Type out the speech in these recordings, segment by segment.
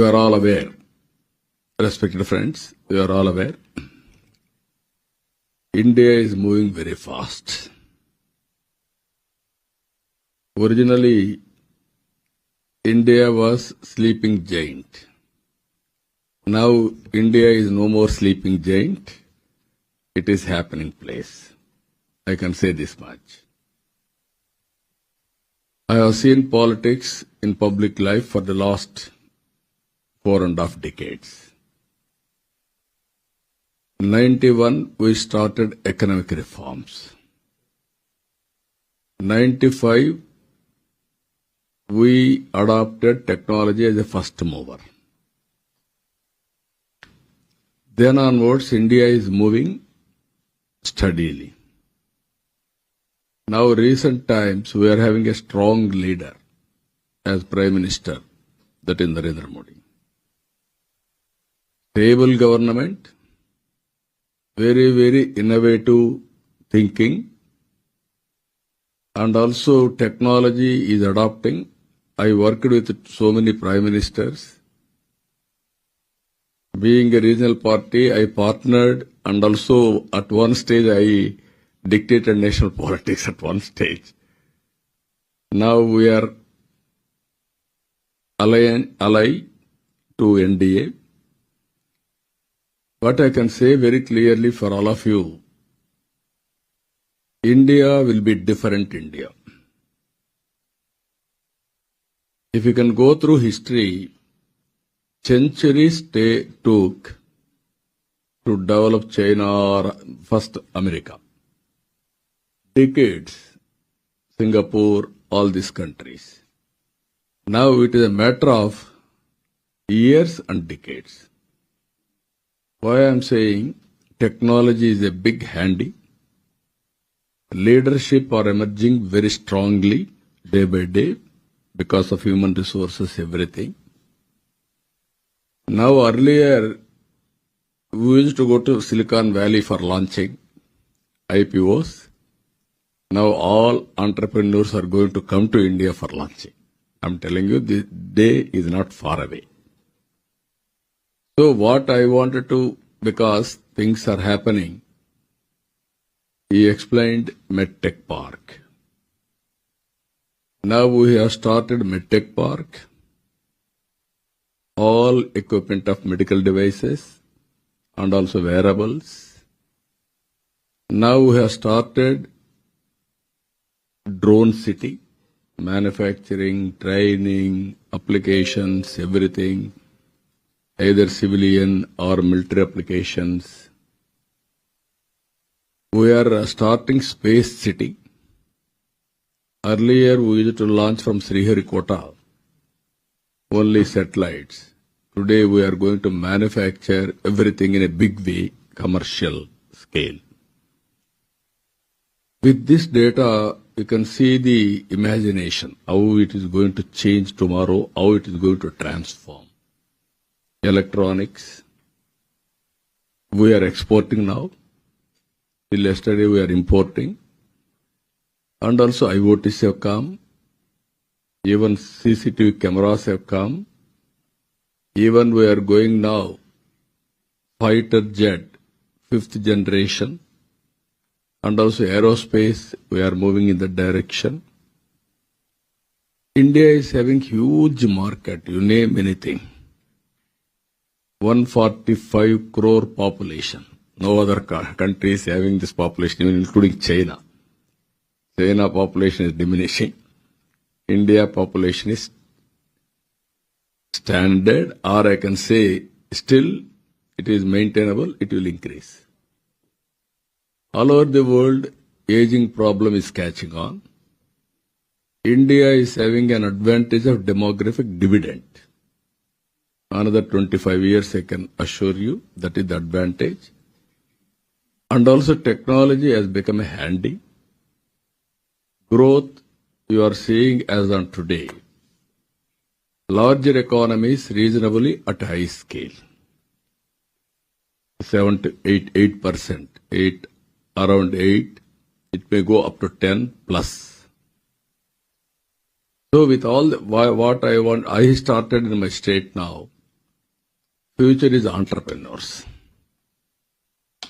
You are all aware, respected friends, you are all aware, India is moving very fast. Originally, India was sleeping giant. Now, India is no more sleeping giant. It is happening place. I can say this much. I have seen politics in public life for the last 4.5 decades. 91, we started economic reforms. 95, we adopted technology as a first mover. Then onwards, India is moving steadily. Now, recent times, we are having a strong leader as Prime Minister, that is Narendra Modi. Stable government, very, very innovative thinking, and also technology is adopting. I worked with so many Prime Ministers. Being a regional party, I partnered, and also at one stage I dictated national politics at one stage. Now we are ally to NDA. What I can say very clearly for all of you, India will be different India. If you can go through history, centuries took to develop China or first America. Decades, Singapore, all these countries. Now it is a matter of years and decades. Why I am saying technology is a big handy. Leadership are emerging very strongly day by day because of human resources, everything. Now earlier, we used to go to Silicon Valley for launching IPOs. Now all entrepreneurs are going to come to India for launching. I'm telling you, the day is not far away. So what I wanted to, because things are happening, he explained MedTech Park. Now we have started MedTech Park. All equipment of medical devices and also wearables. Now we have started Drone City, manufacturing, training, applications, everything, either civilian or military applications. We are starting Space City. Earlier we used to launch from Sriharikota, only satellites. Today we are going to manufacture everything in a big way, commercial scale. With this data, you can see the imagination, how it is going to change tomorrow, how it is going to transform. Electronics, we are exporting now. Till yesterday we are importing. And also IoTs have come. Even CCTV cameras have come. Even we are going now, fighter jet, 5th generation. And also aerospace, we are moving in that direction. India is having huge market, you name anything. 145 crore population. No other country is having this population, even including China. China population is diminishing. India population is standard, or I can say still it is maintainable, it will increase. All over the world, aging problem is catching on. India is having an advantage of demographic dividend. Another 25 years, I can assure you, that is the advantage. And also technology has become a handy. Growth you are seeing as on today. Larger economies reasonably at high scale. 7 to 8%, around 8, it may go up to 10 plus. So with all what I want, I started in my state now. Future is entrepreneurs.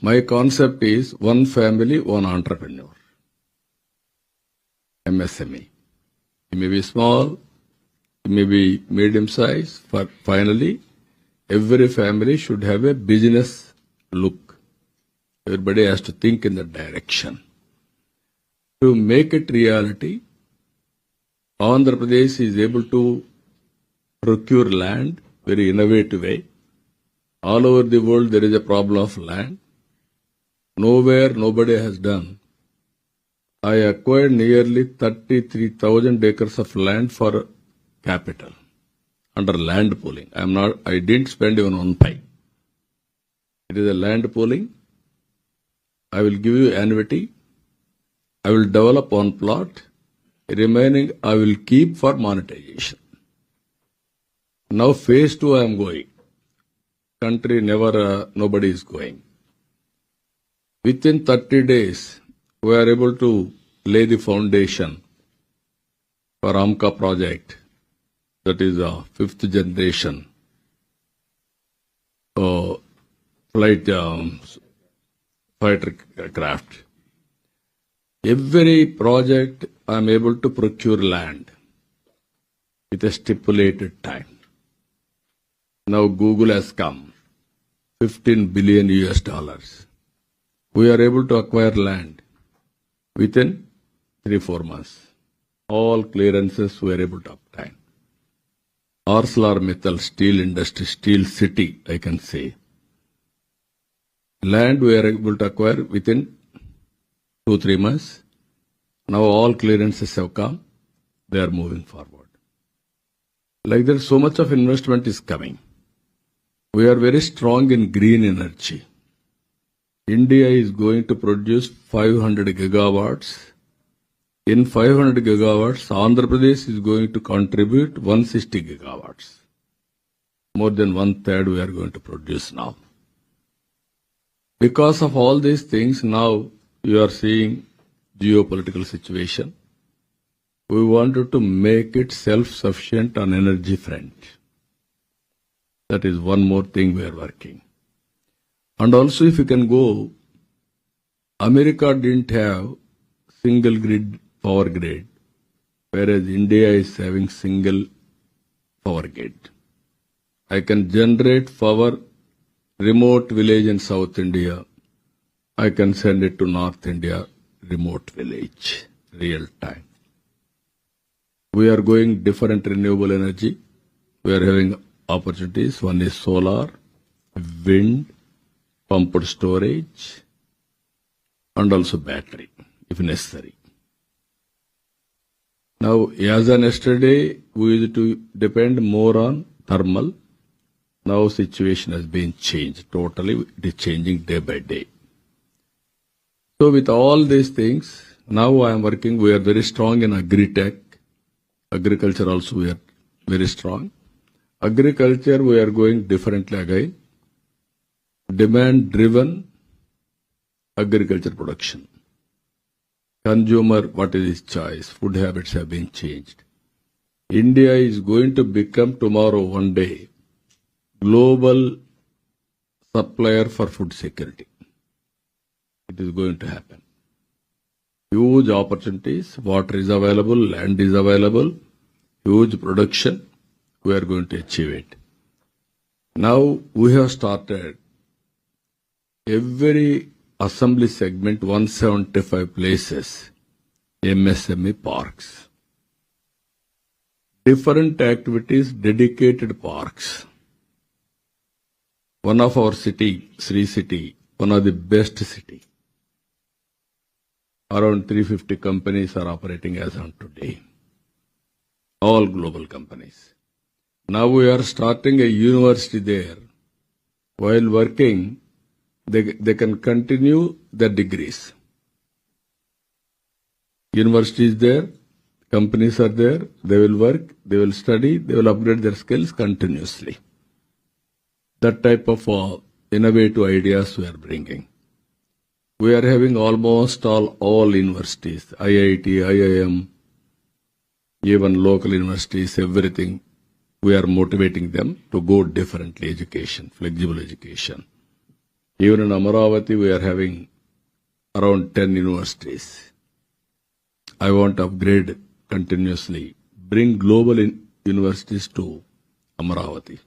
My concept is one family, one entrepreneur. MSME. It may be small, it may be medium size, but finally, every family should have a business look. Everybody has to think in that direction. To make it reality, Andhra Pradesh is able to procure land very innovative way. All over the world there is a problem of land. Nowhere nobody has done. I acquired nearly 33,000 acres of land for capital under land pooling. I didn't spend even one pie. It is a land pooling. I will give you annuity. I will develop one plot. Remaining I will keep for monetization. Now phase 2 I am going. Country nobody is going. Within 30 days, we are able to lay the foundation for AMCA project. That is a 5th generation fighter craft. Every project I am able to procure land with a stipulated time. Now Google has come, $15 billion. We are able to acquire land within 3-4 months. All clearances we are able to obtain. ArcelorMittal steel industry, steel city, I can say. Land we are able to acquire within 2-3 months. Now all clearances have come. They are moving forward. Like that, so much of investment is coming. We are very strong in green energy. India is going to produce 500 gigawatts. In 500 gigawatts, Andhra Pradesh is going to contribute 160 gigawatts. More than 1/3 we are going to produce now. Because of all these things, now you are seeing geopolitical situation. We wanted to make it self-sufficient on energy front. That is one more thing we are working. And also if you can go, America didn't have single grid power grid, whereas India is having single power grid. I can generate power remote village in South India. I can send it to North India, remote village, real time. We are going different renewable energy. We are having opportunities. One is solar, wind, pumped storage, and also battery, if necessary. Now, as on yesterday, we used to depend more on thermal. Now, situation has been changed totally. It is changing day by day. So, with all these things, now I am working. We are very strong in agri-tech. Agriculture also we are very strong. Agriculture, we are going differently again. Demand-driven agriculture production. Consumer, what is his choice? Food habits have been changed. India is going to become tomorrow, one day, global supplier for food security. It is going to happen. Huge opportunities. Water is available, land is available, huge production. We are going to achieve it. Now we have started every assembly segment, 175 places, MSME parks. Different activities, dedicated parks. One of our city, Sri City, one of the best city. Around 350 companies are operating as on today. All global companies. Now we are starting a university there. While working, they can continue their degrees. University is there, companies are there, they will work, they will study, they will upgrade their skills continuously. That type of innovative ideas we are bringing. We are having almost all universities, IIT, IIM, even local universities, everything. we are motivating them to go differently education, flexible education. Even in Amaravati, we are having around 10 universities. I want to upgrade continuously, bring global universities to Amaravati.